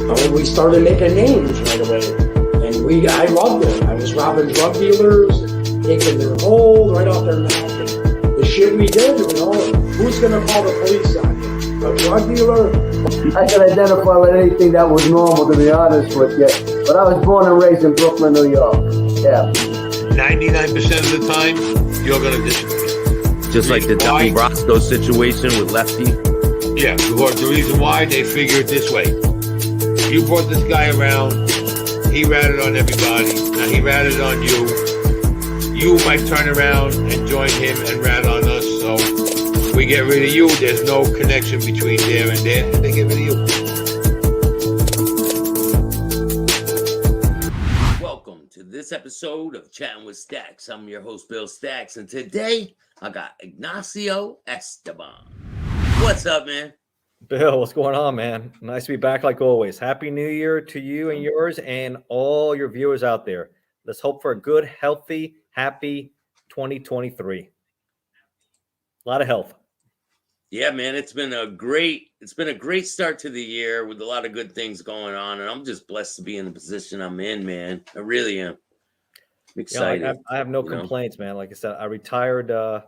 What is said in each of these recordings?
And we started making names right away. And I loved it. I was robbing drug dealers, taking their gold right off their neck. And the shit we did, who's going to call the police on you? A drug dealer? I can identify with anything that was normal, to be honest with you. But I was born and raised in Brooklyn, New York. Yeah. 99% of the time, you're going to disagree. Just like the Donnie Brasco situation with Lefty. Yeah, because the reason why, they figure it this way. You brought this guy around, he ratted on everybody, now he ratted on you. You might turn around and join him and rat on us, so we get rid of you. There's no connection between there and there, and they get rid of you. Welcome to this episode of Chattin with Staxx. I'm your host, Bill Staxx, and today I got Ignacio Esteban. What's up, man? Bill, what's going on, man? Nice to be back like always. Happy New Year to you and yours and all your viewers out there. Let's hope for a good, healthy, happy 2023. A lot of health. Yeah, man, it's been a great start to the year with a lot of good things going on, and I'm just blessed to be in the position I'm in, man. I really am. I'm excited. I have no complaints, man. Like I said, I retired a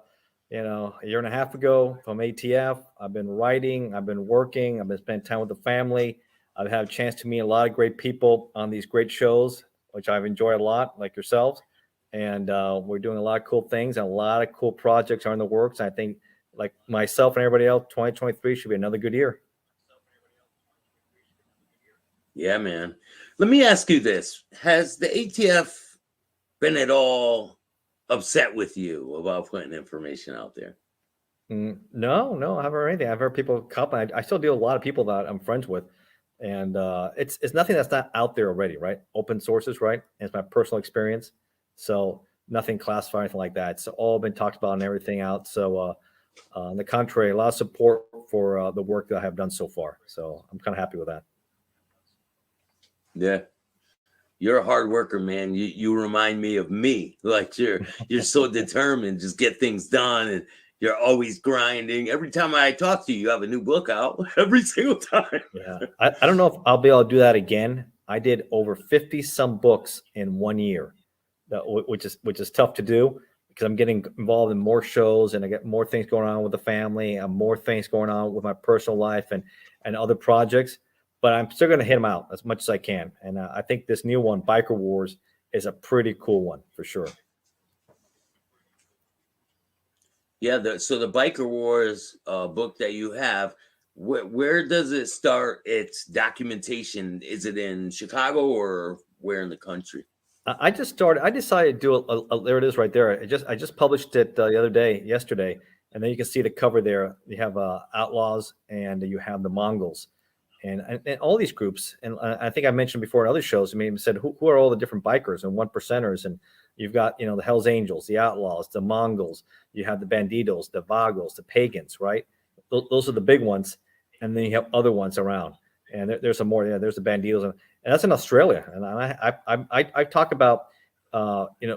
year and a half ago from ATF. I've been writing, I've been working, I've been spending time with the family. I've had a chance to meet a lot of great people on these great shows, which I've enjoyed a lot, like yourselves. And we're doing a lot of cool things, and a lot of cool projects are in the works. I think, like myself and everybody else, 2023 should be another good year. Yeah, man. Let me ask you this. Has the ATF been at all upset with you about putting information out there? No, I haven't heard anything. I've heard people comment. I still deal with a lot of people that I'm friends with, and it's nothing that's not out there already, right? Open sources, right? And it's my personal experience, so nothing classified, anything like that. It's all been talked about and everything out. So, on the contrary, a lot of support for the work that I have done so far. So I'm kind of happy with that. Yeah. You're a hard worker, man. You remind me of me. Like you're so determined, just get things done, and you're always grinding. Every time I talk to you, you have a new book out every single time. Yeah, I don't know if I'll be able to do that again. I did over 50 some books in 1 year, which is tough to do because I'm getting involved in more shows and I get more things going on with the family and more things going on with my personal life and other projects. But I'm still going to hit them out as much as I can. And I think this new one, Biker Wars, is a pretty cool one for sure. Yeah, so the Biker Wars book that you have, where does it start its documentation? Is it in Chicago or where in the country? I decided to do there it is right there. I just published it yesterday, and then you can see the cover there. You have Outlaws and you have the Mongols. And all these groups, and I think I mentioned before in other shows, I mean, said who are all the different bikers and one percenters, and you've got the Hells Angels, the Outlaws, the Mongols, you have the Bandidos, the Vagos, the Pagans, right? Those are the big ones, and then you have other ones around, and there's some more. Yeah, there's the Bandidos, and that's in Australia. And I talk about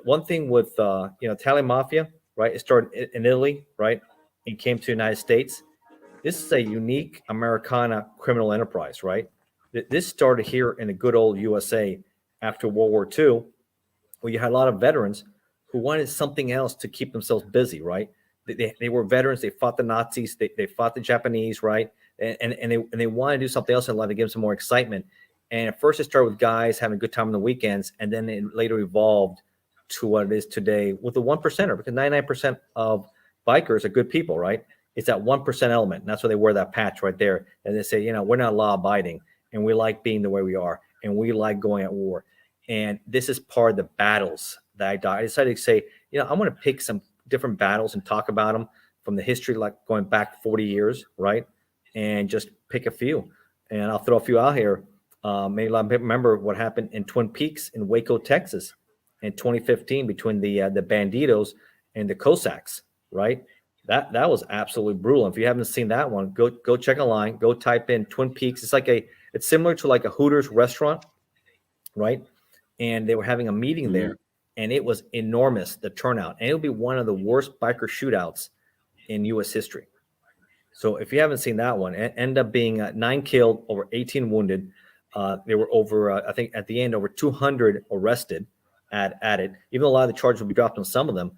one thing with Italian mafia, right? It started in Italy, right? It came to the United States. This is a unique Americana criminal enterprise, right? This started here in the good old USA after World War II, where you had a lot of veterans who wanted something else to keep themselves busy, right? They were veterans. They fought the Nazis. They fought the Japanese, right? And they wanted to do something else in life to give them some more excitement. And at first it started with guys having a good time on the weekends, and then it later evolved to what it is today with the 1%er, because 99% of bikers are good people, right? It's that 1% element. And that's why they wear that patch right there. And they say, we're not law abiding and we like being the way we are and we like going at war. And this is part of the battles that I decided to say, I want to pick some different battles and talk about them from the history, like going back 40 years, right? And just pick a few. And I'll throw a few out here. Maybe a lot of people remember what happened in Twin Peaks in Waco, Texas in 2015 between the Bandidos and the Cossacks, right? That was absolutely brutal. If you haven't seen that one, go check online. Go type in Twin Peaks. It's similar to like a Hooters restaurant, right? And they were having a meeting there, and it was enormous, the turnout. And it'll be one of the worst biker shootouts in U.S. history. So if you haven't seen that one, it ended up being 9 killed, over 18 wounded. There were over, I think at the end, over 200 arrested at it. Even though a lot of the charges would be dropped on some of them,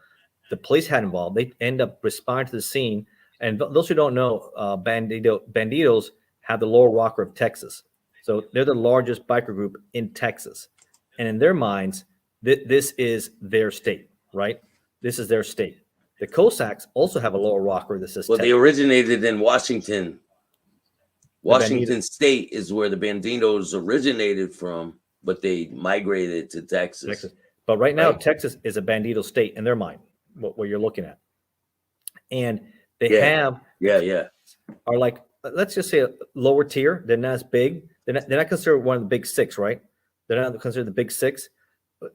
the police had involved. They end up responding to the scene. And those who don't know, Bandidos have the Lower Rocker of Texas. So they're the largest biker group in Texas. And in their minds, this is their state, right? This is their state. The Cossacks also have a Lower Rocker that says Well, they originated in Washington. Washington Bandidos. State is where the Bandidos originated from, but they migrated to Texas. But right now, Right. Texas is a Bandito state in their mind, what you're looking at. And they Yeah. have are like, let's just say a lower tier. They're not as big. They're not considered one of the big six, right? They're not considered the big six.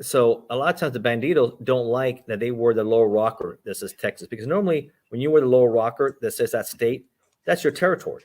So a lot of times the Banditos don't like that they wore the Lower Rocker that says Texas, because normally when you wear the Lower Rocker that says that state, that's your territory.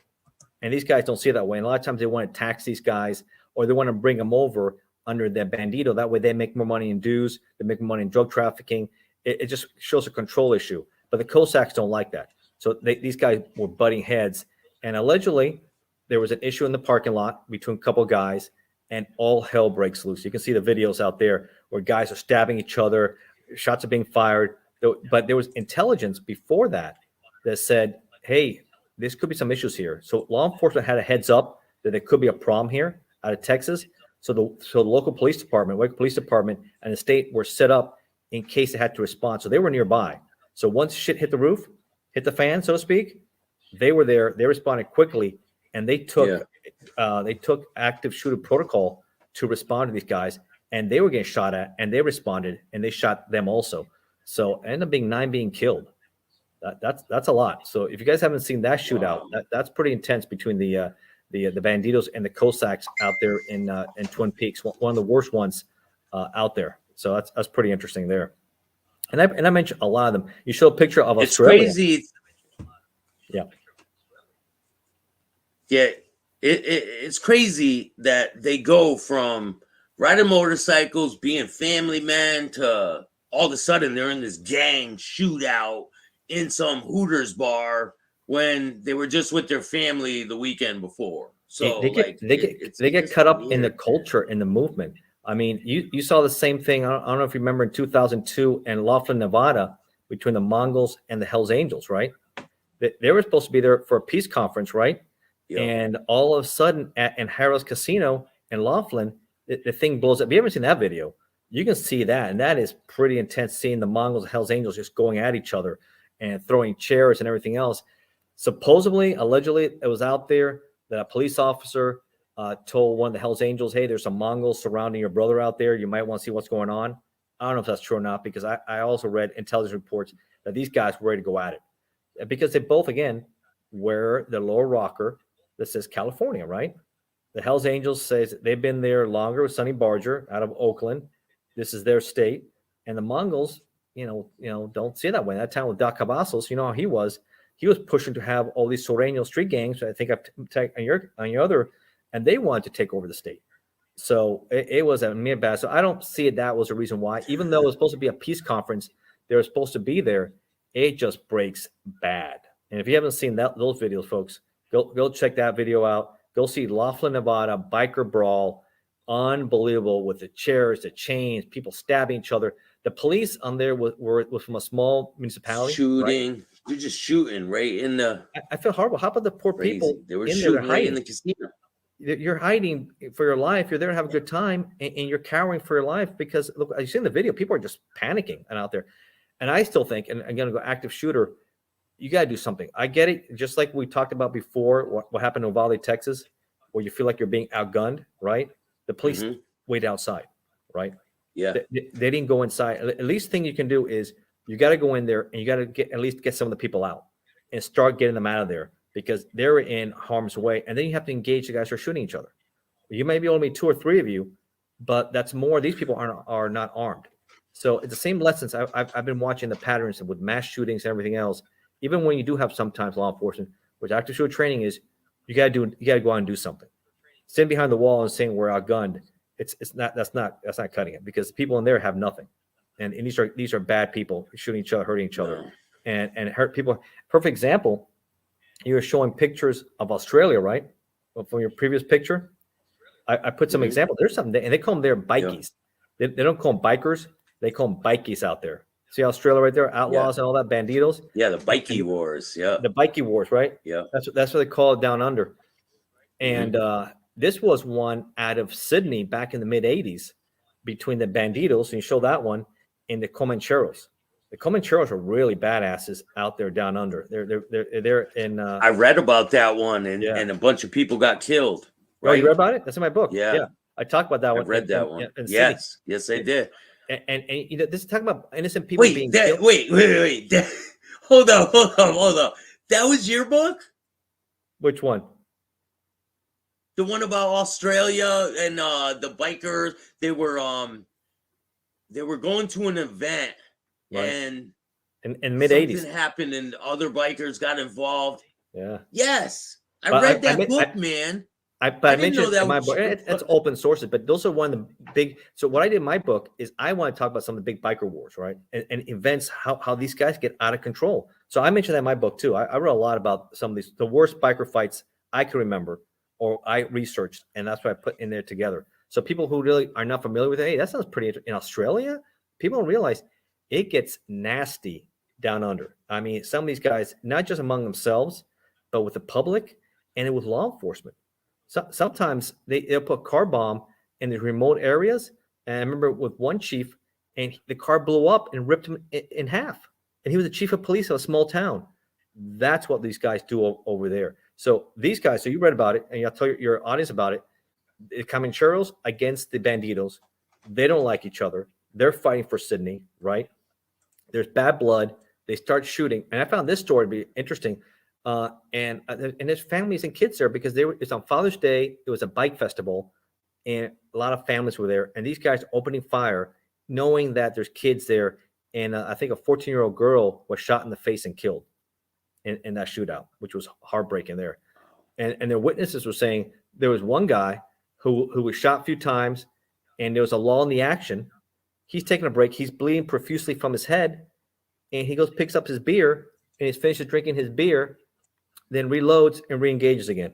And these guys don't see it that way. And a lot of times they want to tax these guys, or they want to bring them over under their Bandito. That way they make more money in dues. They make more money in drug trafficking. It just shows a control issue. But the Cossacks don't like that. So these guys were butting heads. And allegedly there was an issue in the parking lot between a couple of guys, and all hell breaks loose. You can see the videos out there where guys are stabbing each other. Shots are being fired. But there was intelligence before that said, hey, this could be some issues here. So law enforcement had a heads up that there could be a problem here out of Texas. So the local police department, Wake Police Department, and the state were set up in case they had to respond. So they were nearby. So once shit hit the roof, hit the fan, so to speak, they were there. They responded quickly, and they took active shooter protocol to respond to these guys. And they were getting shot at, and they responded, and they shot them also. So ended up being 9 being killed. That's a lot. So if you guys haven't seen that shootout, that's pretty intense between the Banditos and the Cossacks out there in Twin Peaks. One of the worst ones out there. So that's pretty interesting there. And I mentioned a lot of them. You show a picture of Australia. It's crazy. Yeah. Yeah. It's crazy that they go from riding motorcycles, being family men, to all of a sudden they're in this gang shootout in some Hooters bar when they were just with their family the weekend before. So they get cut up in the culture, in the movement. I mean, you saw the same thing. I don't know if you remember in 2002 in Laughlin, Nevada, between the Mongols and the Hells Angels, right? They were supposed to be there for a peace conference, right? Yeah. And all of a sudden in Harrah's Casino in Laughlin, the thing blows up. If you haven't seen that video, you can see that. And that is pretty intense, seeing the Mongols and Hells Angels just going at each other and throwing chairs and everything else. Supposedly, allegedly, it was out there that a police officer told one of the Hells Angels, hey, there's some Mongols surrounding your brother out there. You might want to see what's going on. I don't know if that's true or not, because I also read intelligence reports that these guys were ready to go at it. Because they both, again, wear the Lower Rocker that says California, right? The Hells Angels says they've been there longer with Sonny Barger out of Oakland. This is their state. And the Mongols, don't see it that way. That time with Doc Cavazos, you know how he was. He was pushing to have all these Sureño street gangs. I think on your other, and they wanted to take over the state. So it was a mere bad. So I don't see it. That was the reason why, even though it was supposed to be a peace conference, they were supposed to be there. It just breaks bad. And if you haven't seen those videos, folks, go check that video out. Go see Laughlin, Nevada, biker brawl. Unbelievable, with the chairs, the chains, people stabbing each other. The police on there were from a small municipality. Shooting. Right? They're just shooting right in the. I feel horrible. How about the poor crazy. people? They were in shooting there right in the casino. You're hiding for your life. You're there to have a good time, and you're cowering for your life because, look, you see in the video, people are just panicking and out there. And I still think, and I'm going to go active shooter, you got to do something. I get it. Just like we talked about before, what happened in Uvalde, Texas, where you feel like you're being outgunned, right? The police wait outside, right? Yeah. They didn't go inside. At least thing you can do is you got to go in there and you got to at least get some of the people out and start getting them out of there, because they're in harm's way. And then you have to engage the guys who are shooting each other. You may be only 2 or 3 of you, but that's more. These people are not armed. So it's the same lessons. I've been watching the patterns with mass shootings and everything else. Even when you do have sometimes law enforcement, which active shooter training is, you got to go out and do something. Sitting behind the wall and saying we're outgunned, that's not cutting it, because people in there have nothing, and these are bad people shooting each other, hurting each other, and hurt people. Perfect example. You were showing pictures of Australia, right? From your previous picture. I put some Mhm. examples. There's something, and they call them their bikies. They don't call them bikers. They call them bikies out there. See Australia right there, outlaws and all that, banditos. Yeah, the Bikey Wars. Yeah. The bikie wars, right? Yeah. That's what they call it down under. Mhm. And this was one out of Sydney back in the mid '80s between the banditos, and you show that one, and the Comancheros. The Comancheros are really badasses out there down under. They're in. I read about that one, and Yeah. and a bunch of people got killed. Oh, Right? you read about it? That's in my book. Yeah. I talked about that I one. read that one. Yes, yes, I did. And you know, this is talking about innocent people Wait, being that, killed. wait. Hold on. That was your book? Which one? The one about Australia and the bikers. They were going to an event, Right. and In mid '80s. something happened, and other bikers got involved. Yeah. Yes, I But read that book, man. I didn't know mentioned that in my was book, your it's book. open sources, but those are one of the big. So what I did in my book is I want to talk about some of the big biker wars, right? And events, how these guys get out of control. So I mentioned that in my book too. I wrote a lot about some of these, the worst biker fights I can remember or I researched, and that's what I put in there together. So people who really are not familiar with it, hey, that sounds pretty interesting. In Australia, people don't realize it gets nasty down under. I mean, some of these guys, not just among themselves, but with the public and with law enforcement. So, sometimes they'll put car bomb in the remote areas. And I remember with one chief, and the car blew up and ripped him in half. And he was the chief of police of a small town. That's what these guys do over there. So these guys, so you read about it, and I'll tell your audience about it. The Comancheros against the Banditos. They don't like each other. They're fighting for Sydney, right? There's bad blood. They start shooting. And I found this story to be interesting. And there's families and kids there because it's on Father's Day. It was a bike festival, and a lot of families were there. And these guys opening fire, knowing that there's kids there. And I think a 14-year-old girl was shot in the face and killed in that shootout, which was heartbreaking there. And their witnesses were saying there was one guy who was shot a few times, and there was a lull in the action. He's taking a break. He's bleeding profusely from his head, and he goes, picks up his beer, and he finishes drinking his beer, then reloads and re-engages again.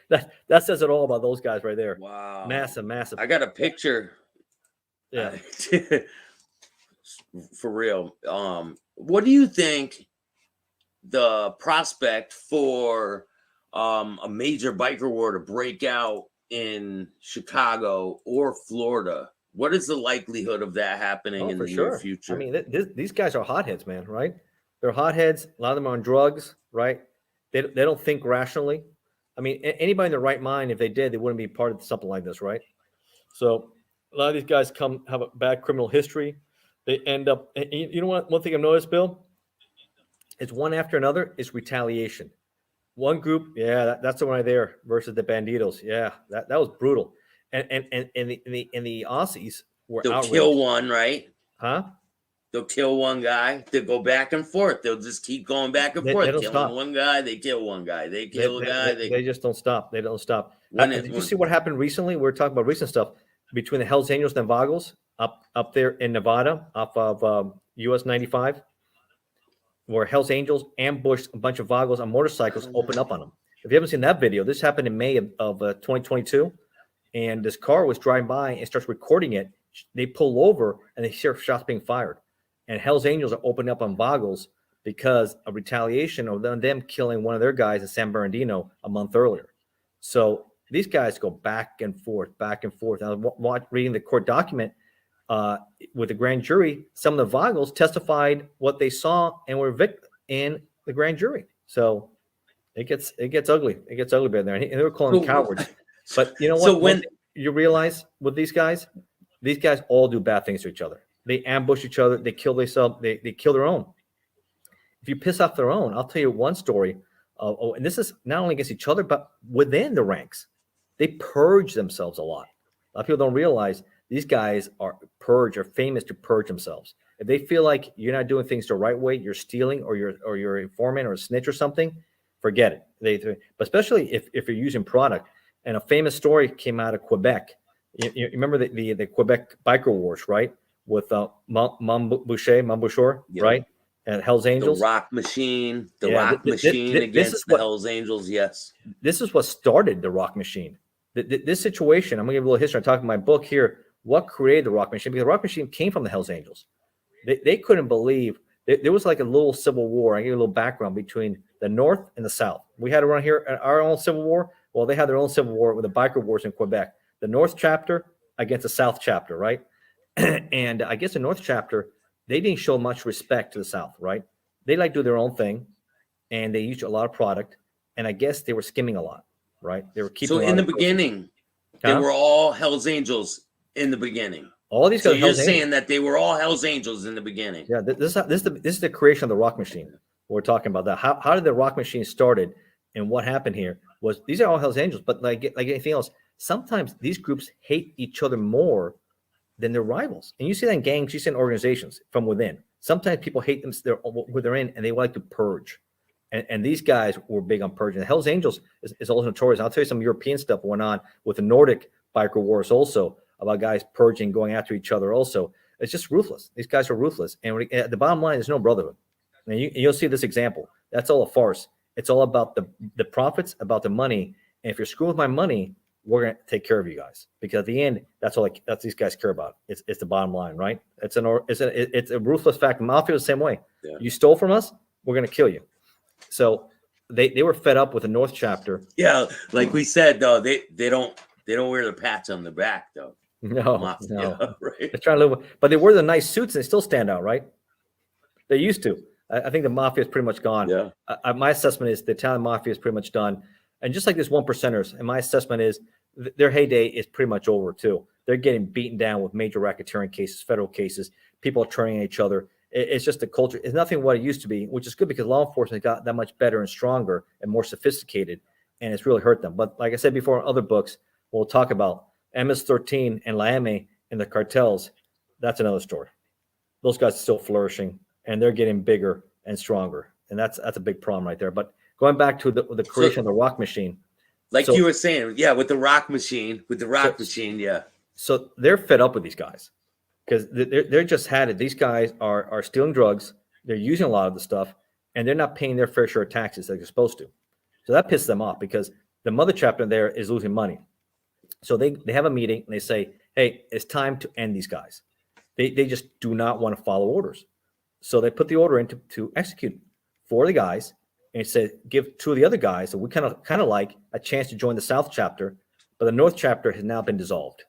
that says it all about those guys right there. Wow. Massive. I got a picture. Yeah. For real. What do you think the prospect for a major biker war to break out in Chicago or Florida? What is the likelihood of that happening in the near future? I mean, these guys are hotheads, man, right? They're hotheads. A lot of them are on drugs, right? They don't think rationally. I mean, anybody in their right mind, if they did, they wouldn't be part of something like this, right? So a lot of these guys have a bad criminal history. They end up, you know what? One thing I've noticed, Bill, is one after another is retaliation. One group, that's the one right there versus the Banditos. Yeah, that was brutal. And the Aussies were They'll outraged. kill one, right? Huh? They'll kill one guy. They'll go back and forth. They'll just keep going back and forth. They don't Killing stop. one guy, they kill one guy. They kill a guy. They just don't stop. They don't stop. Did you see what happened recently? We're talking about recent stuff between the Hells Angels and Vagos up there in Nevada off of US 95, where Hells Angels ambushed a bunch of Vagos on motorcycles, opened up on them. If you haven't seen that video, this happened in May of 2022, and this car was driving by and starts recording it. They pull over and they hear shots being fired. And Hells Angels are opening up on Vagos because of retaliation of them killing one of their guys in San Bernardino a month earlier. So these guys go back and forth. I was reading the court document with the grand jury. Some of the Vagos testified what they saw and were victim in the grand jury. So it gets ugly. It gets ugly there. And they were calling them cowards. But you know what? So when you realize with these guys all do bad things to each other. They ambush each other. They kill themselves. They kill their own. If you piss off their own, I'll tell you one story. And this is not only against each other, but within the ranks. They purge themselves a lot. A lot of people don't realize these guys are famous to purge themselves. If they feel like you're not doing things the right way, you're stealing, or you're an informant or a snitch or something, forget it. But especially if you're using product. And a famous story came out of Quebec. You remember the Quebec biker wars, right? With Mamboucheur, yeah. right? and Hell's The Angels. Rock Machine, This against is the what Hells Angels. Yes. this is what started the Rock Machine. This situation, I'm gonna give a little history. I'm talking in my book here. What created the Rock Machine? Because the Rock Machine came from the Hells Angels. They couldn't believe there was like a little civil war. I give you a little background between the North and the South. We had around here our own civil war. Well, they had their own civil war with the biker wars in Quebec. The North chapter against the South chapter, right? And I guess the North chapter, they didn't show much respect to the South, right? They like do their own thing, and they used a lot of product. And I guess they were skimming a lot, right? They were keeping. So in the beginning, they were all Hells Angels in the beginning. All these So guys. you're saying that they were all Hells Angels in the beginning. Yeah, this is the creation of the Rock Machine. We're talking about that. How did the Rock Machine started, and what happened here was these are all Hells Angels, but like anything else, sometimes these groups hate each other more than their rivals, and you see that in gangs, you see in organizations from within. Sometimes people hate them where they're in, and they like to purge. And these guys were big on purging. The Hells Angels is also notorious. I'll tell you some European stuff went on with the Nordic biker wars also about guys purging, going after each other also. It's just ruthless. These guys are ruthless. And the bottom line is no brotherhood. And you'll see this example. That's all a farce. It's all about the profits, about the money. And if you're screwing with my money, we're going to take care of you guys. Because at the end, that's these guys care about. It's the bottom line, right? It's a ruthless fact. The mafia is the same way. Yeah. You stole from us, we're going to kill you. So they were fed up with the North chapter. Yeah, like we said though, they don't wear the patch on the back though. No, right. They're trying to live, but they wear the nice suits and they still stand out, right? They used to. I think the mafia is pretty much gone. Yeah. My assessment is the Italian mafia is pretty much done, and just like this 1%ers, and my assessment is their heyday is pretty much over too. They're getting beaten down with major racketeering cases, federal cases. People are turning on each other. It's just the culture. It's nothing what it used to be, which is good because law enforcement got that much better and stronger and more sophisticated, and it's really hurt them. But like I said before in other books, we'll talk about MS-13 and Miami and the cartels. That's another story. Those guys are still flourishing, and they're getting bigger and stronger, and that's a big problem right there. But going back to the creation of the Rock Machine. Like you were saying, yeah, with the Rock Machine, yeah. So they're fed up with these guys. Because they're just had it. These guys are stealing drugs. They're using a lot of the stuff, and they're not paying their fair share of taxes like they're supposed to. So that pisses them off because the mother chapter there is losing money. So they have a meeting and they say, hey, it's time to end these guys. They just do not want to follow orders. So they put the order in to execute 4 of the guys and say, give 2 of the other guys that we kind of like a chance to join the South chapter, but the North chapter has now been dissolved.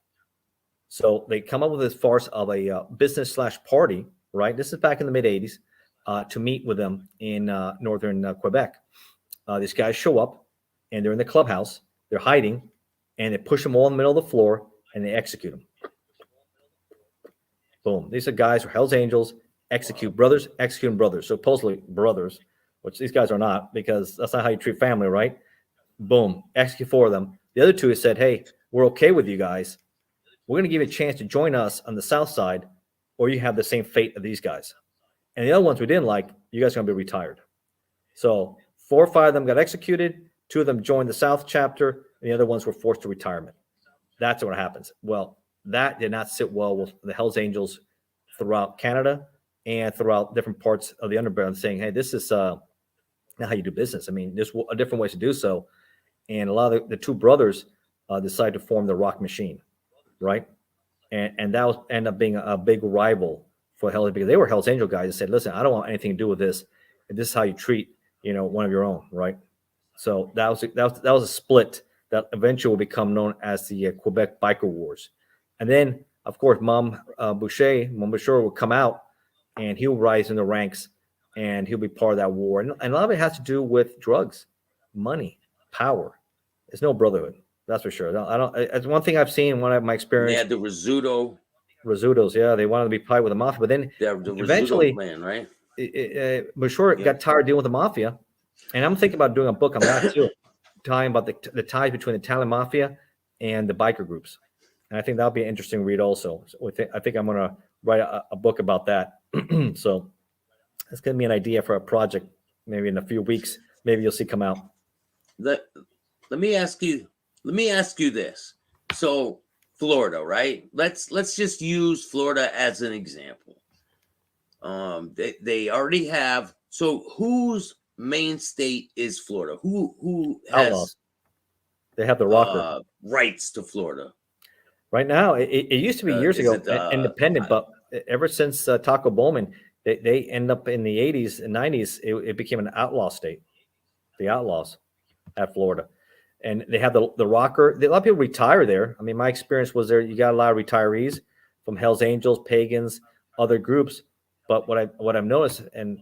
So they come up with this farce of a business/party, right? This is back in the mid-'80s, to meet with them in northern Quebec. These guys show up, and they're in the clubhouse. They're hiding, and they push them all in the middle of the floor, and they execute them. Boom. These are guys who are Hells Angels, executing brothers. So supposedly brothers, which these guys are not because that's not how you treat family, right? Boom. Execute 4 of them. The other 2 said, hey, we're okay with you guys. We're going to give you a chance to join us on the South side, or you have the same fate of these guys. And the other ones we didn't like, you guys are going to be retired. So 4 or 5 of them got executed. 2 of them joined the South chapter, and the other ones were forced to retirement. That's what happens. Well, that did not sit well with the Hells Angels throughout Canada and throughout different parts of the underground, saying, hey, this is not how you do business. I mean, there's a different ways to do so. And a lot of the 2 brothers decided to form the Rock Machine. Right. And that was ended up being a big rival for Hells because they were Hells Angel guys that said, listen, I don't want anything to do with this. This is how you treat, one of your own. Right. So that was a split that eventually will become known as the Quebec Biker Wars. And then, of course, Mom Boucher will come out and he'll rise in the ranks and he'll be part of that war. And a lot of it has to do with drugs, money, power. There's no brotherhood. That's for sure. I don't. It's one thing I've seen. One of my experience. They had the Rizzutos. Yeah, they wanted to be tied with the mafia, but then eventually, plan, right? Boucher got tired of dealing with the mafia, and I'm thinking about doing a book on that too, talking about the ties between the Italian mafia and the biker groups, and I think that'll be an interesting read also. So I think I'm going to write a book about that. So that's going to be an idea for a project, maybe in a few weeks. Maybe you'll see come out. Let me ask you this. So Florida, right? Let's just use Florida as an example. They already have. So whose main state is Florida? Who has Outlaws. They have the rocker. rights to Florida? Right now, it used to be years Is ago it independent, but ever since Taco Bowman, they end up in the 80s and 90s, it became an outlaw state. The Outlaws at Florida. And they have the rocker. A lot of people retire there. I mean, my experience was there, you got a lot of retirees from Hell's Angels, pagans, other groups. But what I've noticed, and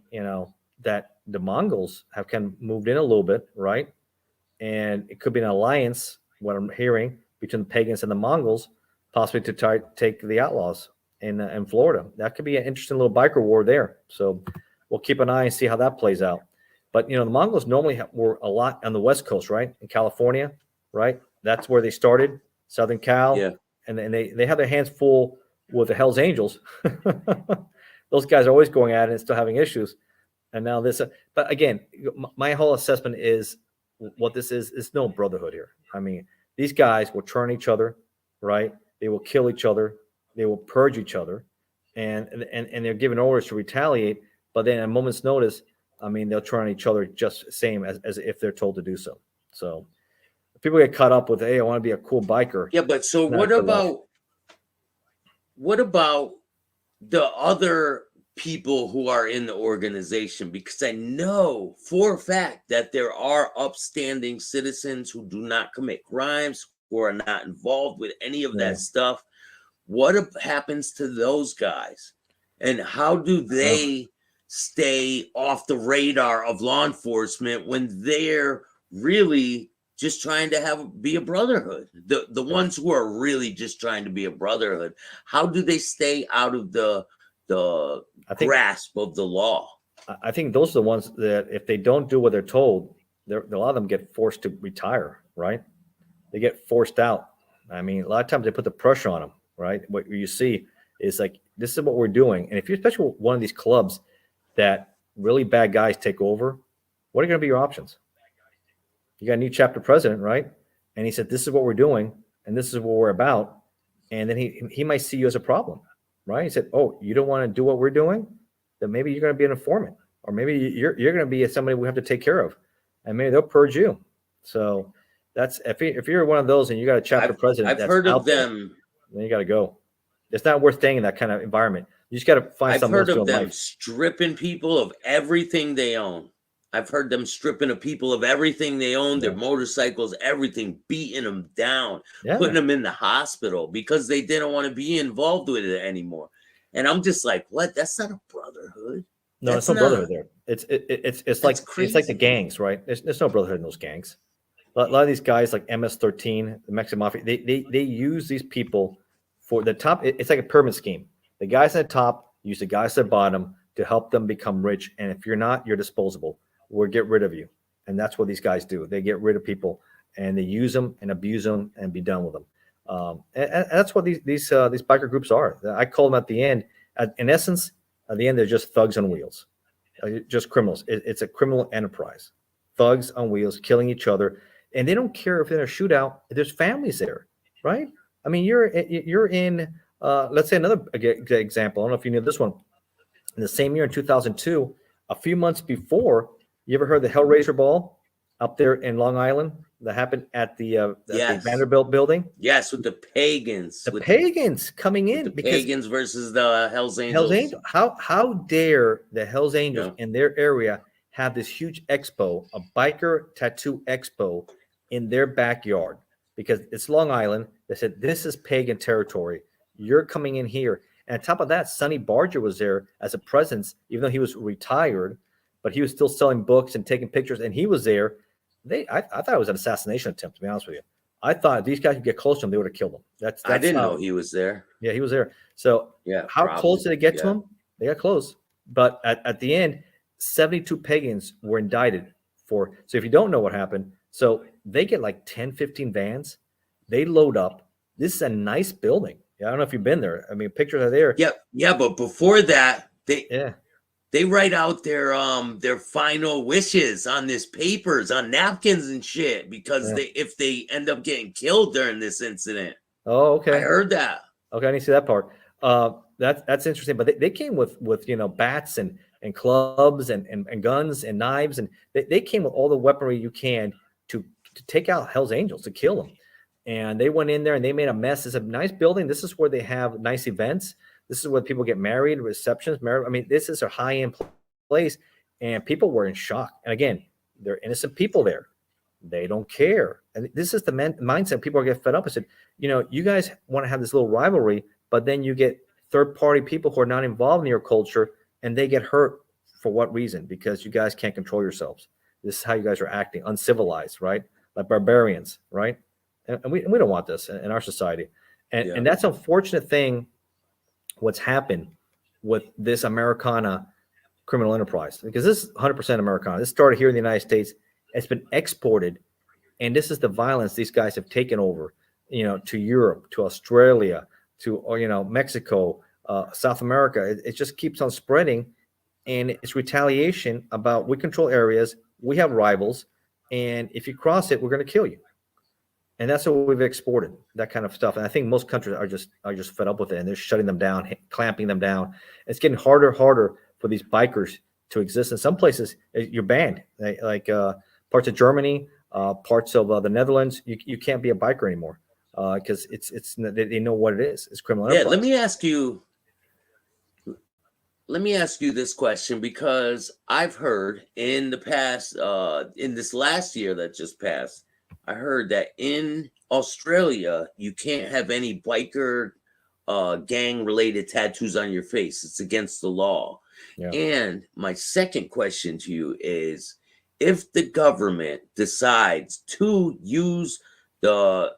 that the Mongols have kind of moved in a little bit, right? And it could be an alliance, what I'm hearing, between the pagans and the Mongols, possibly to try to take the Outlaws in Florida. That could be an interesting little biker war there. So we'll keep an eye and see how that plays out. But the Mongols normally were a lot on the West Coast, right? In California, right? That's where they started, Southern Cal. Yeah. And they have their hands full with the Hells Angels. Those guys are always going at it and still having issues. And now this, but again, my whole assessment is what this is no brotherhood here. I mean, these guys will turn each other, right? They will kill each other. They will purge each other. And they're giving orders to retaliate. But then at a moment's notice, I mean, they'll turn on each other just the same as if they're told to do so. So people get caught up with, hey, I want to be a cool biker. Yeah, but so what about the other people who are in the organization? Because I know for a fact that there are upstanding citizens who do not commit crimes, who are not involved with any of that stuff. What happens to those guys? And how do they stay off the radar of law enforcement when they're really just trying to be a brotherhood? The ones who are really just trying to be a brotherhood, how do they stay out of the grasp of the law? I think those are the ones that if they don't do what they're told, a lot of them get forced to retire, right? They get forced out. I mean, a lot of times they put the pressure on them, right? What you see is like, this is what we're doing. And if you're especially one of these clubs that really bad guys take over, what are going to be your options? You got a new chapter president, right? And he said, this is what we're doing, and this is what we're about. And then he might see you as a problem, right? He said, oh, you don't want to do what we're doing? Then maybe you're going to be an informant, or maybe you're going to be somebody we have to take care of, and maybe they'll purge you. So that's if you're one of those and you got a chapter president, I've heard of them. Then you got to go. It's not worth staying in that kind of environment. You just got to find something else to do. I've heard of them stripping people of everything they own. I've heard them stripping of people of everything they own, their motorcycles, everything, beating them down, putting them in the hospital because they didn't want to be involved with it anymore. And I'm just like, what? That's not a brotherhood. No, it's no brotherhood there. It's like crazy. It's like the gangs, right? There's no brotherhood in those gangs. A lot of these guys like MS-13, the Mexican Mafia, they use these people for the top. It's like a pyramid scheme. The guys at the top use the guys at the bottom to help them become rich. And if you're not, you're disposable. We'll get rid of you. And that's what these guys do. They get rid of people and they use them and abuse them and be done with them. And that's what these biker groups are. I call them at the end. In essence, at the end, they're just thugs on wheels, just criminals. It's a criminal enterprise. Thugs on wheels, killing each other. And they don't care if they're in a shootout. There's families there, right? I mean, you're in, let's say another example. I don't know if you knew this one. In the same year in 2002, a few months before, you ever heard the Hellraiser Ball up there in Long Island that happened at the Vanderbilt building? Yes, with the pagans. The pagans coming in. The pagans versus the Hells Angels. How dare the Hells Angels in their area have this huge expo, a biker tattoo expo in their backyard? Because it's Long Island. They said, this is pagan territory. You're coming in here. And on top of that, Sonny Barger was there as a presence, even though he was retired, but he was still selling books and taking pictures, and he was there. I thought it was an assassination attempt, to be honest with you. I thought if these guys could get close to him, they would have killed him. That's I didn't know he was there. Yeah, he was there. So how close did they get to him? They got close. But at the end, 72 pagans were indicted for. So if you don't know what happened, so they get like 10, 15 vans. They load up. This is a nice building. I don't know if you've been there. I mean, pictures are there. Yeah, but before that, they write out their final wishes on this papers, on napkins and shit, because if they end up getting killed during this incident. Oh, okay. I heard that. Okay, I didn't see that part. that's interesting. But they came with bats and clubs and guns and knives, and they came with all the weaponry you can to take out Hell's Angels, to kill them. And they went in there and they made a mess. It's a nice building. This is where they have nice events. This is where people get married, receptions, married. I mean, this is a high-end place, and people were in shock. And again, they're innocent people there. They don't care. And this is the mindset. People are getting fed up. I said, you guys want to have this little rivalry, but then you get third-party people who are not involved in your culture, and they get hurt for what reason? Because you guys can't control yourselves. This is how you guys are acting, uncivilized, right? Like barbarians, right? And we don't want this in our society. And that's an unfortunate thing, what's happened with this Americana criminal enterprise, because this is 100% Americana. This started here in the United States. It's been exported, and this is the violence these guys have taken over, to Europe, to Australia, to Mexico, South America. It just keeps on spreading, and it's retaliation about we control areas, we have rivals, and if you cross it, we're going to kill you. And that's what we've exported, that kind of stuff. And I think most countries are just fed up with it, and they're shutting them down, clamping them down. It's getting harder for these bikers to exist. In some places, you're banned. Like parts of Germany, parts of the Netherlands, you can't be a biker anymore because they know what it is. It's criminal enterprise. Let me ask you this question, because I've heard in the past, in this last year that just passed, I heard that in Australia, you can't have any biker gang related tattoos on your face. It's against the law. Yeah. And my second question to you is, if the government decides to use the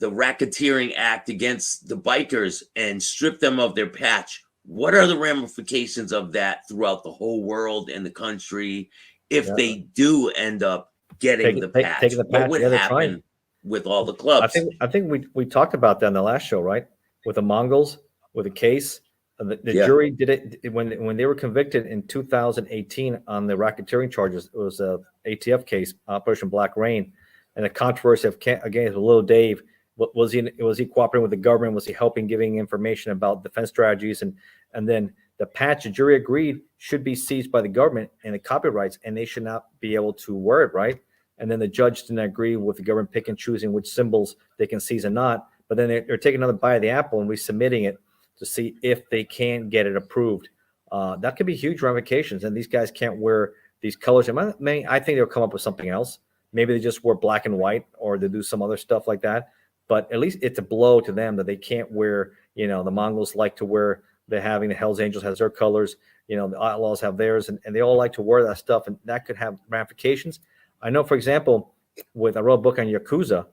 Racketeering Act against the bikers and strip them of their patch, what are the ramifications of that throughout the whole world and the country if they do end up getting the patch? What would happen with all the clubs? I think we talked about that in the last show, right? With the Mongols, with the case. The jury did it when they were convicted in 2018 on the racketeering charges. It was a ATF case, Operation Black Rain, and the controversy again, little Dave. Was he cooperating with the government? Was he giving information about defense strategies? And then the patch, the jury agreed, should be seized by the government and the copyrights, and they should not be able to wear it, right? And then the judge didn't agree with the government pick and choosing which symbols they can seize and not. But then they're taking another bite of the apple and resubmitting it to see if they can get it approved. That could be huge ramifications, and these guys can't wear these colors. I think they'll come up with something else. Maybe they just wear black and white, or they do some other stuff like that. But at least it's a blow to them that they can't wear, the Mongols like to wear, the Hells Angels has their colors, the Outlaws have theirs, and they all like to wear that stuff, and that could have ramifications. I know, for example, I wrote a book on Yakuza,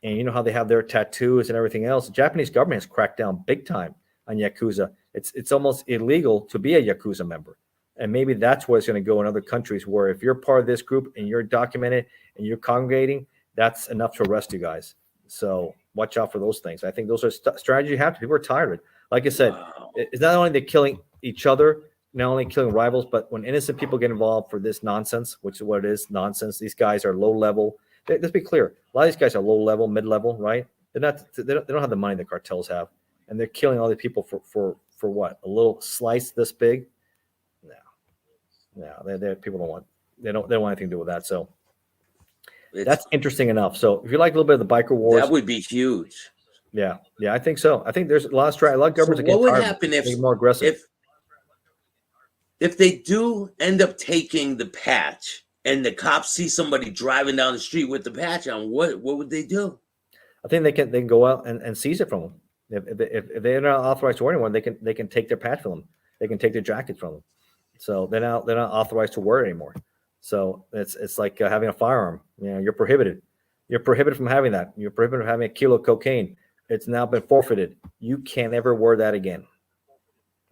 and how they have their tattoos and everything else. The Japanese government has cracked down big time on Yakuza. It's almost illegal to be a Yakuza member. And maybe that's where it's going to go in other countries, where if you're part of this group and you're documented and you're congregating, that's enough to arrest you guys. So watch out for those things. I think those are strategies you have to. People are tired of it. Like I said, it's not only they're killing each other, not only killing rivals, but when innocent people get involved for this nonsense, which is what it is, nonsense. These guys are low level. Let's be clear. A lot of these guys are low level, mid level, right? They don't have the money the cartels have, and they're killing all these people for what? A little slice this big? No, people don't want. They don't want anything to do with that. So that's interesting enough. So if you like a little bit of the biker wars, that would be huge. Yeah, I think so. I think there's a lot of strategy. A lot of governments. So what would happen if more aggressive? If they do end up taking the patch and the cops see somebody driving down the street with the patch on, what would they do? I think they can go out and seize it from them. If they're not authorized to wear anyone, they can take their patch from them. They can take their jackets from them. So they're not authorized to wear it anymore. So it's like having a firearm. You're prohibited. You're prohibited from having that. You're prohibited from having a kilo of cocaine. It's now been forfeited. You can't ever wear that again.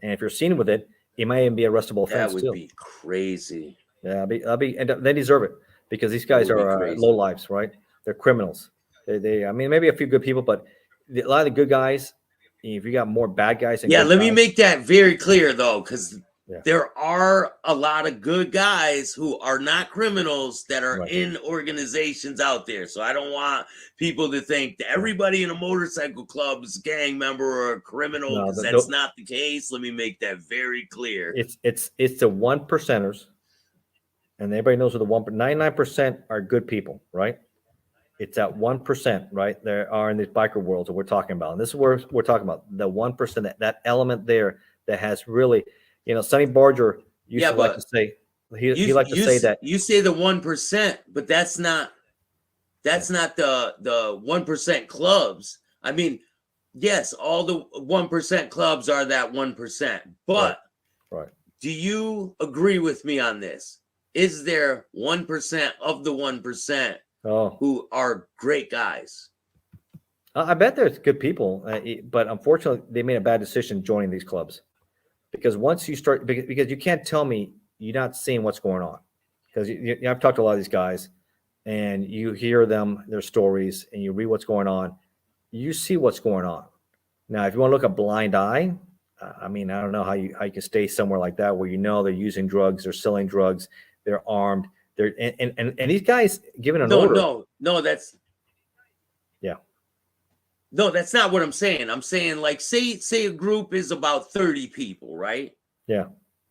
And if you're seen with it, it might even be arrestable offense. That would be crazy. Yeah, and they deserve it, because these guys are low lives, right? They're criminals. I mean, maybe a few good people, but a lot of the good guys. If you got more bad guys, let me make that very clear, though, because there are a lot of good guys who are not criminals that are in organizations out there. So I don't want people to think that everybody in a motorcycle club is a gang member or a criminal, because that's not the case. Let me make that very clear. It's the 1%ers, and everybody knows what the 99% are good people, right? It's that 1%, right? There are in these biker worlds that we're talking about. And this is where we're talking about the 1%, that element there that has really, Sonny Barger used to like to say, he liked to say that. You say the 1%, but that's not the 1% clubs. I mean, yes, all the 1% clubs are that 1%, but do you agree with me on this? Is there 1% of the 1% who are great guys? I bet there's good people, but unfortunately, they made a bad decision joining these clubs, because once you start, because you can't tell me you're not seeing what's going on, because I've talked to a lot of these guys, and you hear their stories, and you read what's going on. You see what's going on. Now, if you want to look a blind eye, I mean, I don't know how you can stay somewhere like that where they're using drugs, they're selling drugs, they're armed, and these guys giving an order. No, that's no, that's not what I'm saying. I'm saying, like, say a group is about 30 people, right? Yeah.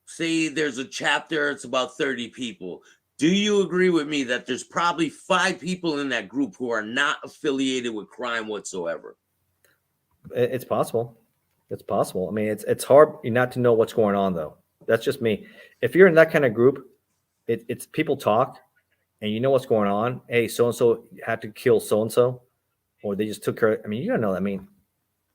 Say there's a chapter, it's about 30 people. Do you agree with me that there's probably 5 people in that group who are not affiliated with crime whatsoever? It's possible. It's possible. I mean, it's hard not to know what's going on, though. That's just me. If you're in that kind of group, it's people talk, and you know what's going on. Hey, so and so had to kill so and so, or they just took her. I mean, you don't know. I mean,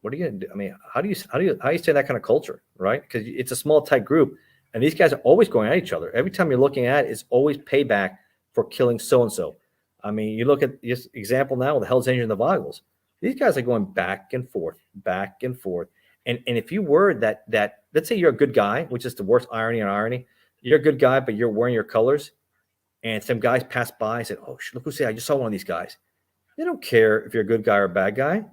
what are you gonna do? I mean, how do you stay in that kind of culture, right? Because it's a small tight group, and these guys are always going at each other. Every time you're looking at it, it's always payback for killing so and so. I mean, you look at this example now with the Hell's Angels and the Vagals. These guys are going back and forth, back and forth. And if you were that let's say you're a good guy, which is the worst irony on irony, you're a good guy, but you're wearing your colors, and some guys pass by and said, "Oh, look who's here! I just saw one of these guys." They don't care if you're a good guy or a bad guy.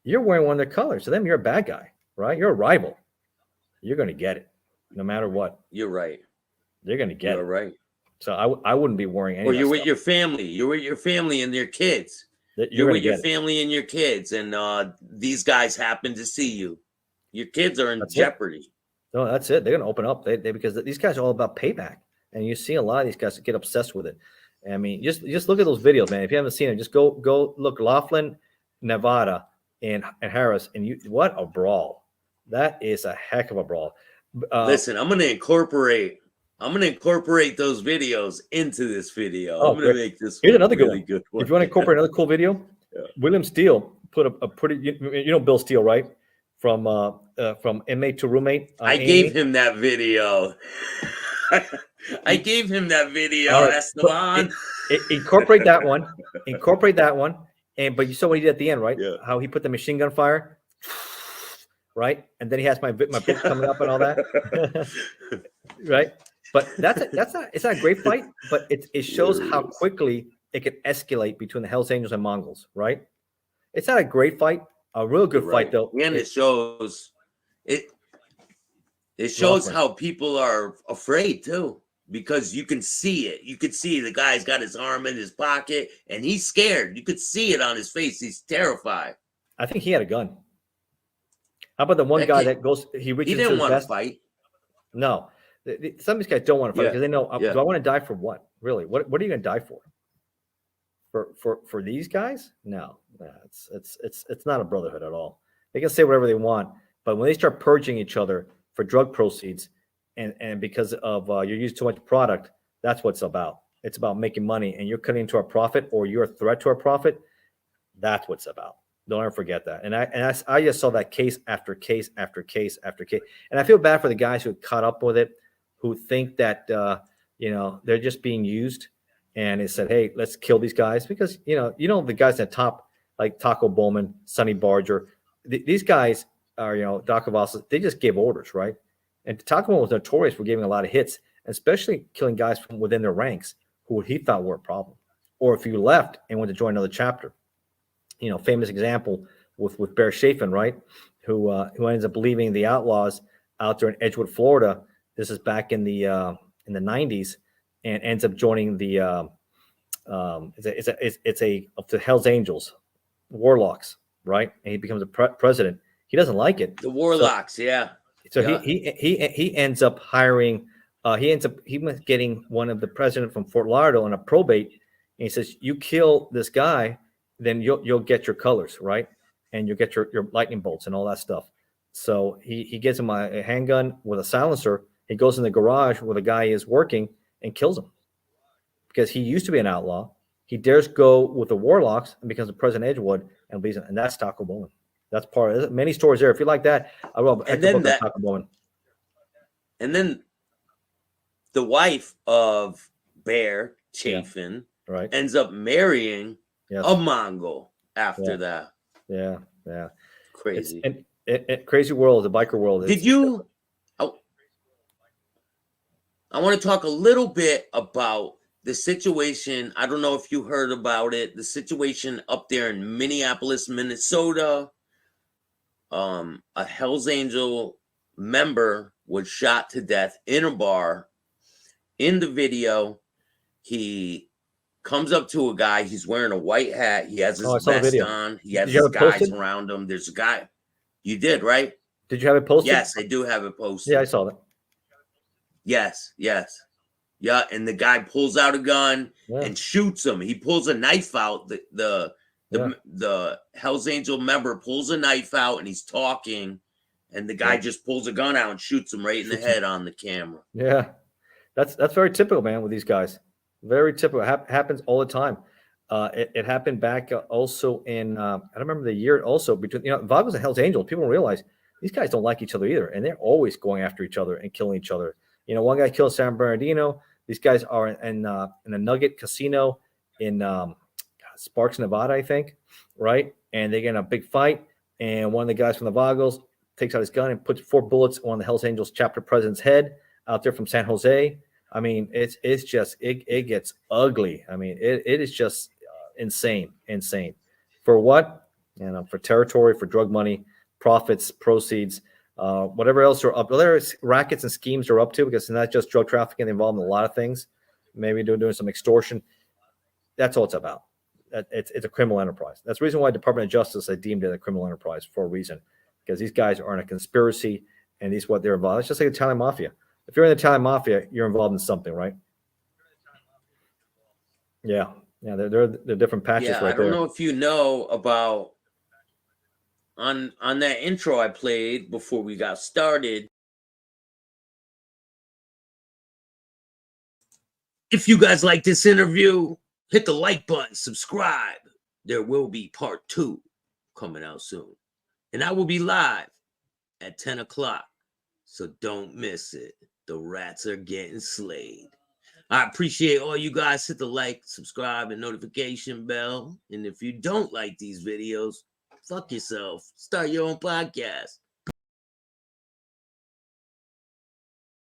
You're wearing one of their colors. To them, you're a bad guy, right? You're a rival. You're going to get it, no matter what. You're right. They're going to get it. You're right. So I wouldn't be worrying any. Or you're with your family. You're with your family and their kids. You're with your family and your kids, and these guys happen to see you. Your kids are in jeopardy. No, that's it. They're going to open up. Because these guys are all about payback, and you see a lot of these guys get obsessed with it. I mean, just look at those videos, man. If you haven't seen it, just go look Laughlin, Nevada, and Harris, and what a brawl! That is a heck of a brawl. Listen, I'm gonna incorporate those videos into this video. I'm gonna make this. Here's another really good one. If you want to incorporate another cool video, William Steele put a pretty. You know Bill Steele, right? From inmate to roommate. I gave him that video. I gave him that video. Right. Esteban. Incorporate that one. But you saw what he did at the end, right? Yeah. How he put the machine gun fire, right? And then he has my book coming up and all that, right? But it's not a great fight, but it shows how quickly it can escalate between the Hells Angels and Mongols, right? It's not a great fight, a real good fight though, and it shows how people are afraid too. Because you can see it. You could see the guy's got his arm in his pocket and he's scared. You could see it on his face. He's terrified. I think he had a gun. How about the one guy that goes, he reaches didn't to want his to fight. No. Some of these guys don't want to fight because they know, do I want to die for what? Really? What are you going to die for? For these guys? No. It's not a brotherhood at all. They can say whatever they want, but when they start purging each other for drug proceeds, and because of you're using too much product, that's what it's about. It's about making money, and you're cutting into our profit, or you're a threat to our profit. That's what it's about. Don't ever forget that. And I just saw that case after case after case after case, and I feel bad for the guys who caught up with it, who think that they're just being used, and they said, "Hey, let's kill these guys," because the guys at top like Taco Bowman, Sonny Barger, these guys are Doc Cavazos, they just gave orders, right? And Taco was notorious for giving a lot of hits, especially killing guys from within their ranks who he thought were a problem. Or if you left and went to join another chapter, famous example with Bear Chafin, right? Who ends up leaving the Outlaws out there in Edgewood, Florida, This is back in the 90s, and ends up joining the it's a of the Hell's Angels, Warlocks, right? And he becomes a president. He doesn't like it. The Warlocks, yeah. So Yeah. he ends up hiring. He was getting one of the president from Fort Lauderdale on a probate, and he says, "You kill this guy, then you'll get your colors, right? And you'll get your lightning bolts and all that stuff." So he gets him a handgun with a silencer. He goes in the garage where the guy is working and kills him because he used to be an outlaw. He dares go with the Warlocks and becomes a President Edgewood and leaves him. And that's Taco Bowman. That's part of it. Many stories there. If you like that, I will. And then that, Taco Bowman. And then the wife of Bear Chafin right ends up marrying a Mongol after that. Yeah. Crazy. Crazy world, the biker world. Did you? I want to talk a little bit about the situation. I don't know if you heard about it. The situation up there in Minneapolis, Minnesota. A Hell's Angel member was shot to death in a bar. In the video, he comes up to a guy. He's wearing a white hat. He has his vest on. He has his guys around him. There's a guy. You did, right? Did you have it posted? Yes, I do have it posted. Yeah, I saw that. Yes. Yeah, and the guy pulls out a gun and shoots him. He pulls a knife out. The Hell's Angel member pulls a knife out and he's talking, and the guy just pulls a gun out and shoots him right in the head on the camera. Yeah, that's very typical, man, with these guys. Very typical. Happens all the time. It happened back also in I don't remember the year. Also between Vagos and Hell's Angels, people don't realize these guys don't like each other either, and they're always going after each other and killing each other. One guy killed San Bernardino. These guys are in a Nugget Casino in Sparks, Nevada, I think, right? And they get in a big fight, and one of the guys from the Vagos takes out his gun and puts 4 bullets on the Hell's Angels chapter president's head out there from San Jose. I mean, it's just it gets ugly. I mean, it is just insane. For what? For territory, for drug money, profits, proceeds, whatever else are up. There's rackets and schemes are up to, because it's not just drug trafficking. They're involved in a lot of things. Maybe doing some extortion. That's all it's about. It's a criminal enterprise. That's the reason why Department of Justice, I deemed it a criminal enterprise for a reason, because these guys are in a conspiracy, and these what they're involved. It's just like the Italian mafia. If you're in the Italian mafia, you're involved in something, right? Yeah, they're different patches right there. I don't know if you know about on that intro I played before we got started. If you guys like this interview, hit the like button, subscribe. There will be part 2 coming out soon. And I will be live at 10 o'clock. So don't miss it. The rats are getting slayed. I appreciate all you guys. Hit the like, subscribe, and notification bell. And if you don't like these videos, fuck yourself. Start your own podcast.